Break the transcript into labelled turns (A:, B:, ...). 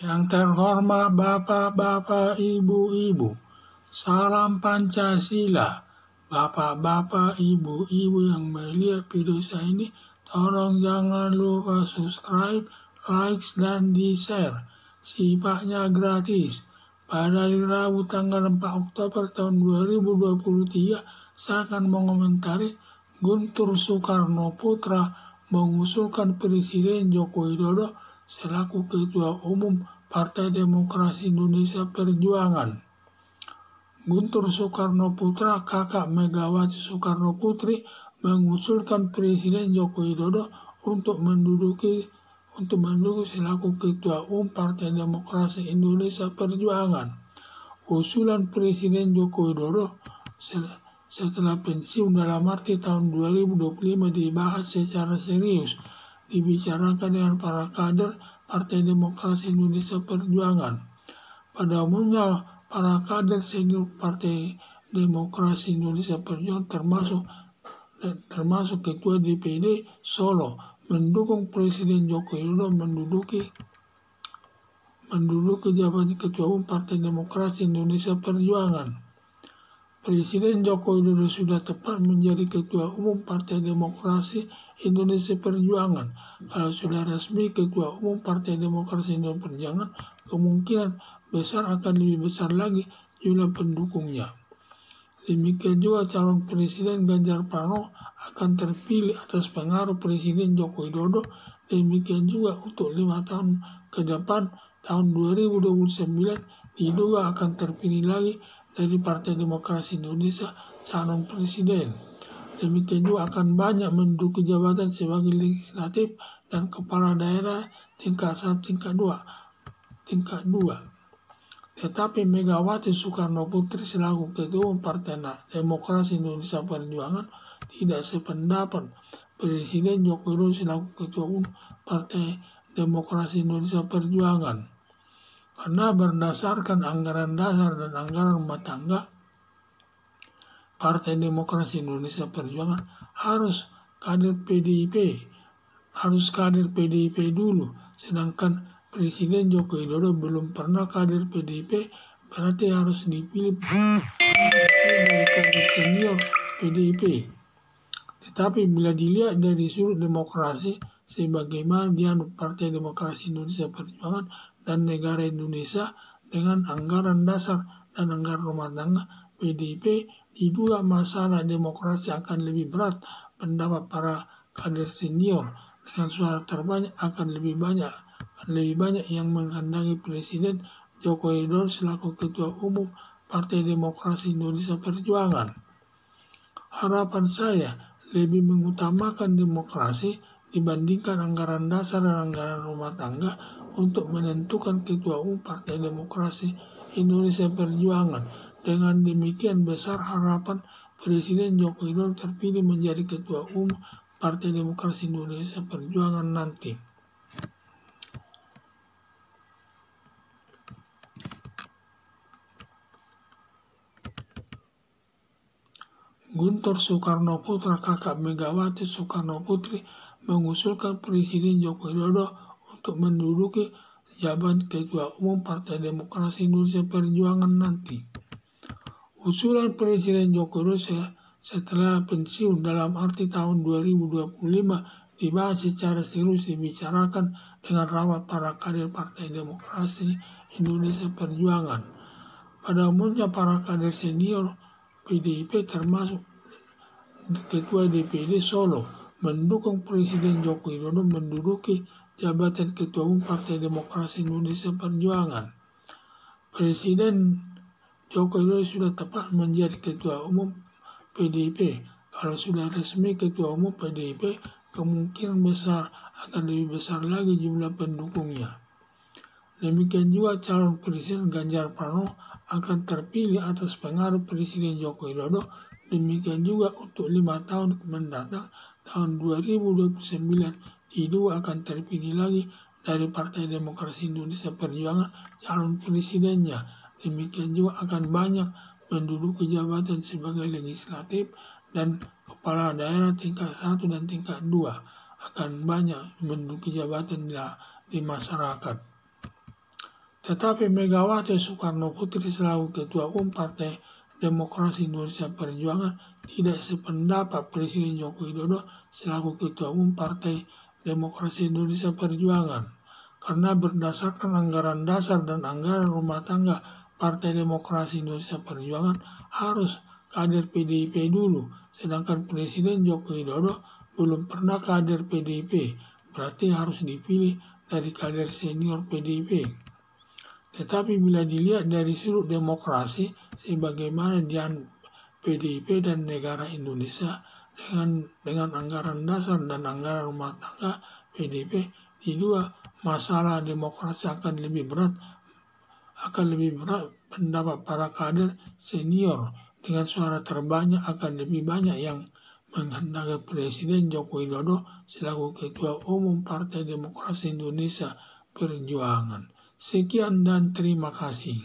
A: Yang terhormat Bapak-Bapak, Ibu-Ibu, salam Pancasila. Bapak-bapak, ibu-ibu yang melihat video saya ini, tolong jangan lupa subscribe, like, dan di-share. Sifatnya gratis. Pada hari Rabu tanggal 4 Oktober tahun 2023, saya akan mengomentari Guntur Soekarno Putra mengusulkan Presiden Joko Widodo selaku Ketua Umum Partai Demokrasi Indonesia Perjuangan. Guntur Soekarno Putra, kakak Megawati Soekarno Putri, mengusulkan Presiden Joko Widodo untuk menduduki selaku Ketua Umum Partai Demokrasi Indonesia Perjuangan. Usulan Presiden Joko Widodo setelah pensiun dalam arti tahun 2025 dibahas secara serius, dibicarakan dengan para kader Partai Demokrasi Indonesia Perjuangan. Pada umumnya, para kader senior Partai Demokrasi Indonesia Perjuangan termasuk Ketua DPD Solo mendukung Presiden Joko Widodo menduduki jabatan Ketua Umum Partai Demokrasi Indonesia Perjuangan. Presiden Joko Widodo sudah tepat menjadi Ketua Umum Partai Demokrasi Indonesia Perjuangan. Kalau sudah resmi Ketua Umum Partai Demokrasi Indonesia Perjuangan, kemungkinan besar akan lebih besar lagi jumlah pendukungnya. Demikian juga calon Presiden Ganjar Pranowo akan terpilih atas pengaruh Presiden Joko Widodo. Demikian juga untuk 5 tahun ke depan, tahun 2029 diduga akan terpilih lagi dari Partai Demokrasi Indonesia calon presiden. Demikian juga akan banyak menduduki jabatan sebagai legislatif dan kepala daerah tingkat 1, tingkat 2. Tetapi Megawati Soekarno Putri selaku Ketua Umum Partai Demokrasi Indonesia Perjuangan tidak sependapat Presiden Joko Widodo selaku Ketua Umum Partai Demokrasi Indonesia Perjuangan. Karena berdasarkan anggaran dasar dan anggaran rumah tangga, Partai Demokrasi Indonesia Perjuangan harus kader PDIP dulu, sedangkan Presiden Joko Widodo belum pernah kader PDIP, berarti harus dipilih dari kader senior PDIP. Tetapi bila dilihat dari sudut demokrasi, sebagaimana dianut Partai Demokrasi Indonesia Perjuangan dan negara Indonesia dengan anggaran dasar dan anggaran rumah tangga, PDIP diduga masalah demokrasi akan lebih berat. Pendapat para kader senior dengan suara terbanyak akan lebih banyak yang menghendaki Presiden Joko Widodo selaku Ketua Umum Partai Demokrasi Indonesia Perjuangan. Harapan saya lebih mengutamakan demokrasi dibandingkan anggaran dasar dan anggaran rumah tangga untuk menentukan Ketua Umum Partai Demokrasi Indonesia Perjuangan. Dengan demikian besar harapan Presiden Joko Widodo terpilih menjadi Ketua Umum Partai Demokrasi Indonesia Perjuangan nanti. Guntur Soekarno Putra, kakak Megawati Soekarno Putri, mengusulkan Presiden Joko Widodo untuk menduduki jabatan Ketua Umum Partai Demokrasi Indonesia Perjuangan nanti. Usulan Presiden Joko Widodo setelah pensiun dalam arti tahun 2025 dibahas secara serius, dibicarakan dengan rawat para kader Partai Demokrasi Indonesia Perjuangan. Pada umumnya para kader senior PDIP termasuk Ketua DPD Solo mendukung Presiden Joko Widodo menduduki jabatan Ketua Umum Partai Demokrasi Indonesia Perjuangan. Presiden Joko Widodo sudah tepat menjadi Ketua Umum PDIP. Kalau sudah resmi Ketua Umum PDIP, kemungkinan besar akan lebih besar lagi jumlah pendukungnya. Demikian juga calon Presiden Ganjar Pranowo akan terpilih atas pengaruh Presiden Joko Widodo. Demikian juga untuk 5 tahun mendatang, tahun 2029 diduga akan terpilih lagi dari Partai Demokrasi Indonesia Perjuangan calon presidennya. Demikian juga akan banyak menduduki jabatan sebagai legislatif dan kepala daerah tingkat 1 dan tingkat 2. Akan banyak menduduki jabatan di masyarakat. Tetapi Megawati Soekarno Putri selaku Ketua Umum Partai Demokrasi Indonesia Perjuangan tidak sependapat Presiden Joko Widodo selaku Ketua Umum Partai Demokrasi Indonesia Perjuangan. Karena berdasarkan anggaran dasar dan anggaran rumah tangga Partai Demokrasi Indonesia Perjuangan harus kader PDIP dulu, sedangkan Presiden Joko Widodo belum pernah kader PDIP, berarti harus dipilih dari kader senior PDIP. Tetapi bila dilihat dari sudut demokrasi, sebagaimana dian PDIP dan negara Indonesia dengan anggaran dasar dan anggaran rumah tangga PDIP, di dua masalah demokrasi akan lebih berat pendapat para kader senior dengan suara terbanyak akan lebih banyak yang menghendaki Presiden Joko Widodo selaku Ketua Umum Partai Demokrasi Indonesia Perjuangan. Sekian dan terima kasih.